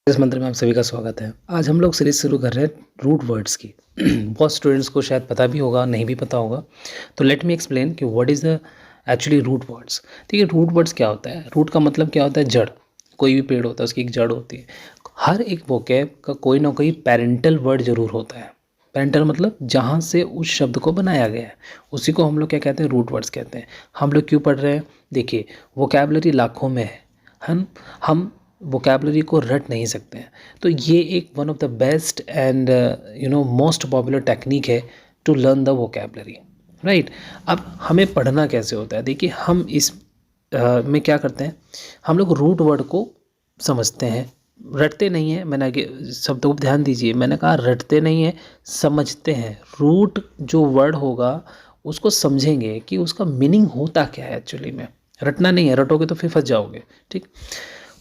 इस मंत्र में आप सभी का स्वागत है। आज हम लोग सीरीज शुरू कर रहे हैं रूट वर्ड्स की। बहुत स्टूडेंट्स को शायद पता भी होगा, नहीं भी पता होगा। तो लेट मी एक्सप्लेन कि what is the actually root words. ठीक है, रूट वर्ड्स क्या होता है? रूट का मतलब क्या होता है? जड़। कोई भी पेड़ होता है उसकी एक जड़ होती है। हर एक वोकैब का कोई ना कोई पेरेंटल वर्ड जरूर होता है। पेरेंटल मतलब जहाँ से उस शब्द को बनाया गया है, उसी को हम लोग क्या कहते हैं? रूट वर्ड्स कहते हैं। हम लोग क्यों पढ़ रहे हैं? देखिए, वोकैबलरी लाखों में है। हम वोकैबलरी को रट नहीं सकते हैं। तो ये एक one of the best and most popular technique है to learn the vocabulary, right. अब हमें पढ़ना कैसे होता है? देखिए, हम इस में क्या करते हैं, हम लोग रूट वर्ड को समझते हैं, रटते नहीं हैं। मैंने आगे शब्दों को ध्यान दीजिए, मैंने कहा रटते नहीं हैं, समझते हैं। रूट जो वर्ड होगा उसको समझेंगे कि उसका मीनिंग होता क्या है एक्चुअली में। रटना नहीं है, रटोगे तो फिर फंस जाओगे। ठीक,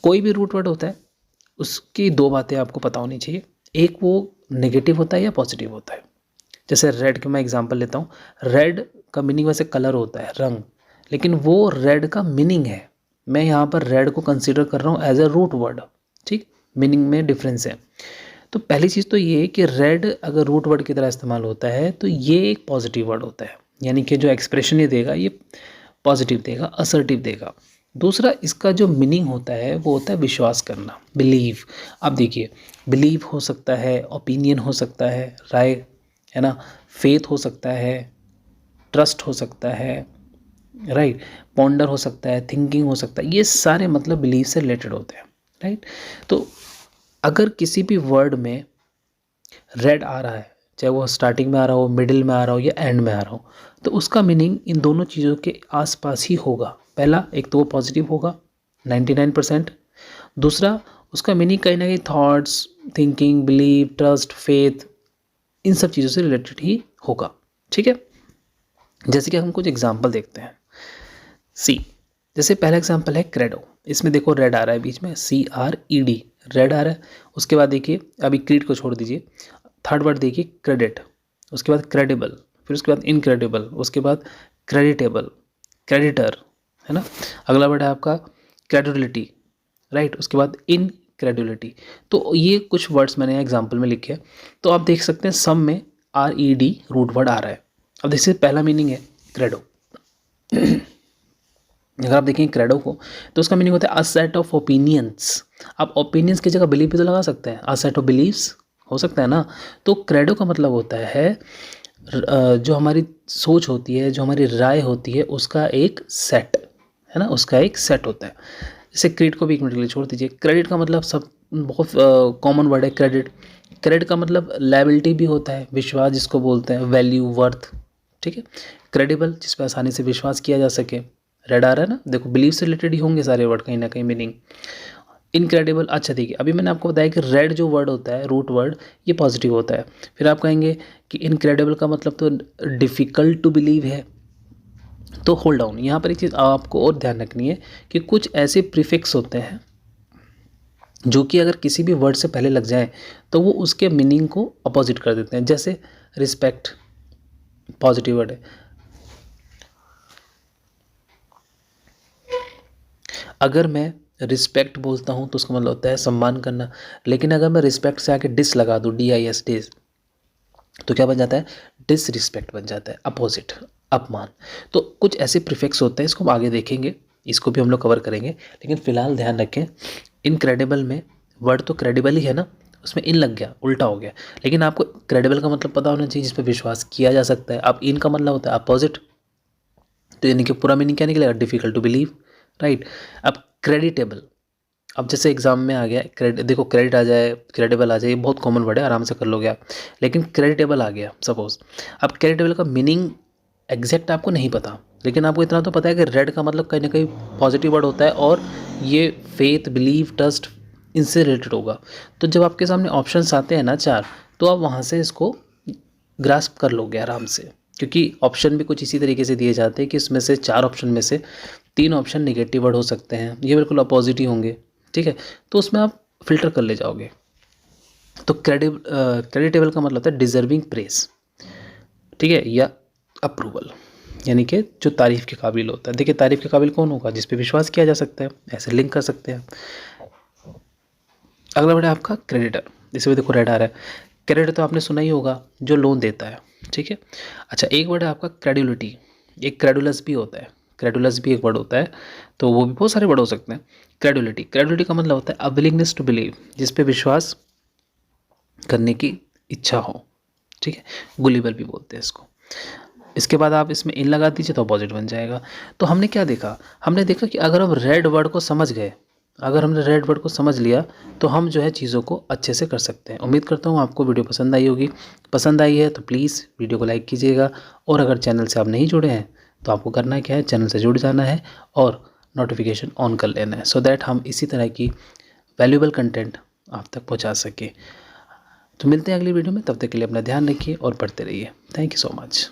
कोई भी रूट वर्ड होता है उसकी दो बातें आपको पता होनी चाहिए। एक वो नेगेटिव होता है या पॉजिटिव होता है। जैसे रेड का मैं एग्जांपल लेता हूँ। रेड का मीनिंग वैसे कलर होता है, रंग, लेकिन वो रेड का मीनिंग है। मैं यहाँ पर रेड को कंसीडर कर रहा हूँ एज अ रूट वर्ड। ठीक, मीनिंग में डिफरेंस है। तो पहली चीज़ तो ये कि रेड अगर रूट वर्ड की तरह इस्तेमाल होता है तो ये एक पॉजिटिव वर्ड होता है, यानी कि जो एक्सप्रेशन ये देगा ये पॉजिटिव देगा, असर्टिव देगा। दूसरा, इसका जो मीनिंग होता है वो होता है विश्वास करना, बिलीव। अब देखिए, बिलीव हो सकता है, ओपिनियन हो सकता है, राय है ना, फेथ हो सकता है, ट्रस्ट हो सकता है, राइट, पॉन्डर हो सकता है, थिंकिंग हो सकता है। ये सारे मतलब बिलीव से रिलेटेड होते हैं, राइट। तो अगर किसी भी वर्ड में रेड आ रहा है, चाहे वो स्टार्टिंग में आ रहा हो, मिडिल में आ रहा हो या एंड में आ रहा हो, तो उसका मीनिंग इन दोनों चीज़ों के आसपास ही होगा। पहला, एक तो वो पॉजिटिव होगा 99%। दूसरा, उसका मीनिंग कहीं ना कहीं thoughts, thinking, believe, trust, faith, इन सब चीज़ों से रिलेटेड ही होगा। ठीक है, जैसे कि हम कुछ एग्जाम्पल देखते हैं। सी, जैसे पहला एग्जाम्पल है क्रेडो। इसमें देखो रेड आ रहा है बीच में, CRED, रेड आ रहा है। उसके बाद देखिए, अभी क्रीड को छोड़ दीजिए, थर्ड वर्ड देखिए क्रेडिट, उसके बाद क्रेडिबल, फिर उसके बाद इनक्रेडिबल, उसके बाद क्रेडिटेबल, क्रेडिटर, है ना। अगला वर्ड है आपका क्रेडिबिलिटी, राइट, उसके बाद इनक्रेडिबिलिटी। तो ये कुछ वर्ड्स मैंने एग्जाम्पल में लिखे हैं। तो आप देख सकते हैं सम में RED रूट वर्ड आ रहा है। अब देखिए, पहला मीनिंग है क्रेडो। अगर आप देखें क्रेडो को, तो उसका मीनिंग होता है अ सेट ऑफ ओपिनियंस। आप ओपिनियंस की जगह बिलीव भी तो लगा सकते हैं, अ सेट ऑफ बिलीव्स हो सकता है ना। तो क्रेडो का मतलब होता है जो हमारी सोच होती है, जो हमारी राय होती है, उसका एक सेट, है ना, उसका एक सेट होता है। जैसे क्रेडिट को भी एक मिनट के लिए छोड़ दीजिए। क्रेडिट का मतलब सब बहुत कॉमन वर्ड है, क्रेडिट। क्रेडिट का मतलब लायबिलिटी भी होता है, विश्वास जिसको बोलते हैं, वैल्यू, वर्थ। ठीक है, क्रेडिबल जिस पर आसानी से विश्वास किया जा सके। रेड आ रहा है ना, देखो बिलीव से रिलेटेड ही होंगे सारे वर्ड कहीं ना कहीं मीनिंग। इनक्रेडिबल, अच्छा देखिए, अभी मैंने आपको बताया कि रेड जो वर्ड होता है, रूट वर्ड, ये पॉजिटिव होता है। फिर आप कहेंगे कि इनक्रेडिबल का मतलब तो डिफ़िकल्ट टू बिलीव है। तो होल्ड डाउन, यहाँ पर एक चीज़ आपको और ध्यान रखनी है कि कुछ ऐसे प्रीफिक्स होते हैं जो कि अगर किसी भी वर्ड से पहले लग जाए तो वो उसके मीनिंग को अपोजिट कर देते हैं। जैसे रिस्पेक्ट, पॉजिटिव वर्ड है। अगर मैं रिस्पेक्ट बोलता हूँ तो उसका मतलब होता है सम्मान करना, लेकिन अगर मैं रिस्पेक्ट से आके डिस लगा दूँ, DIS, डिस, तो क्या बन जाता है? डिसरिस्पेक्ट बन जाता है, अपोजिट, अपमान। तो कुछ ऐसे प्रीफिक्स होते हैं, इसको हम आगे देखेंगे, इसको भी हम लोग कवर करेंगे। लेकिन फिलहाल ध्यान रखें, इनक्रेडिबल में वर्ड तो क्रेडिबल ही है ना, उसमें इन लग गया, उल्टा हो गया। लेकिन आपको क्रेडिबल का मतलब पता होना चाहिए, जिस पर विश्वास किया जा सकता है। अब इन का मतलब होता है अपोजिट, तो यानी कि पूरा मीनिंग क्या निकलेगा? Difficult to believe, right. अब क्रेडिटेबल, अब जैसे एग्जाम में आ गया क्रेडिट, देखो क्रेडिट आ जाए, क्रेडिबल आ जाए, ये बहुत कॉमन वर्ड है, आराम से कर लोगे आप। लेकिन क्रेडिटेबल आ गया सपोज। अब क्रेडिटेबल का मीनिंग एग्जैक्ट आपको नहीं पता, लेकिन आपको इतना तो पता है कि रेड का मतलब कहीं ना कहीं पॉजिटिव वर्ड होता है और ये फेथ, बिलीव, ट्रस्ट, इनसे रिलेटेड होगा। तो जब आपके सामने ऑप्शंस आते हैं ना चार, तो आप वहाँ से इसको ग्रास्प कर लोगे आराम से, क्योंकि ऑप्शन भी कुछ इसी तरीके से दिए जाते हैं कि इसमें से चार ऑप्शन में से तीन ऑप्शन नेगेटिव वर्ड हो सकते हैं, ये बिल्कुल अपोजिट ही होंगे। ठीक है, तो उसमें आप फिल्टर कर ले जाओगे। तो क्रेडिटेबल का मतलब होता है डिजर्विंग प्रेस, ठीक है, या अप्रूवल, यानी कि जो तारीफ़ के काबिल होता है। देखिए, तारीफ़ के काबिल कौन होगा? जिस पे विश्वास किया जा सकता है, ऐसे लिंक कर सकते हैं। अगला वर्ड है आपका क्रेडिटर। जैसे भी देखो रेड आ रहा है, क्रेडिटर तो आपने सुना ही होगा, जो लोन देता है, ठीक है। अच्छा, एक वर्ड है आपका क्रेडुलिटी। एक क्रेडुलस भी होता है, क्रेडुलस भी एक वर्ड होता है, तो वो भी बहुत सारे वर्ड हो सकते हैं। क्रेडुलिटी, क्रेडुलिटी का मतलब होता है अ विलिंगनेस टू बिलीव, जिस पे विश्वास करने की इच्छा हो, ठीक है। गुलिबल भी बोलते हैं इसको। इसके बाद आप इसमें इन लगा दीजिए तो अपोजिट बन जाएगा। तो हमने क्या देखा, हमने देखा कि अगर हम रेड वर्ड को समझ गए, अगर हमने रेड वर्ड को समझ लिया तो हम जो है चीज़ों को अच्छे से कर सकते हैं। उम्मीद करता हूँ आपको वीडियो पसंद आई होगी। पसंद आई है तो प्लीज़ वीडियो को लाइक कीजिएगा, और अगर चैनल से आप नहीं जुड़े हैं तो आपको करना क्या है, चैनल से जुड़ जाना है और नोटिफिकेशन ऑन कर लेना है, सो दैट हम इसी तरह की वैल्यूएबल कंटेंट आप तक पहुँचा सकें। तो मिलते हैं अगली वीडियो में, तब तक के लिए अपना ध्यान रखिए और पढ़ते रहिए। Thank you so much.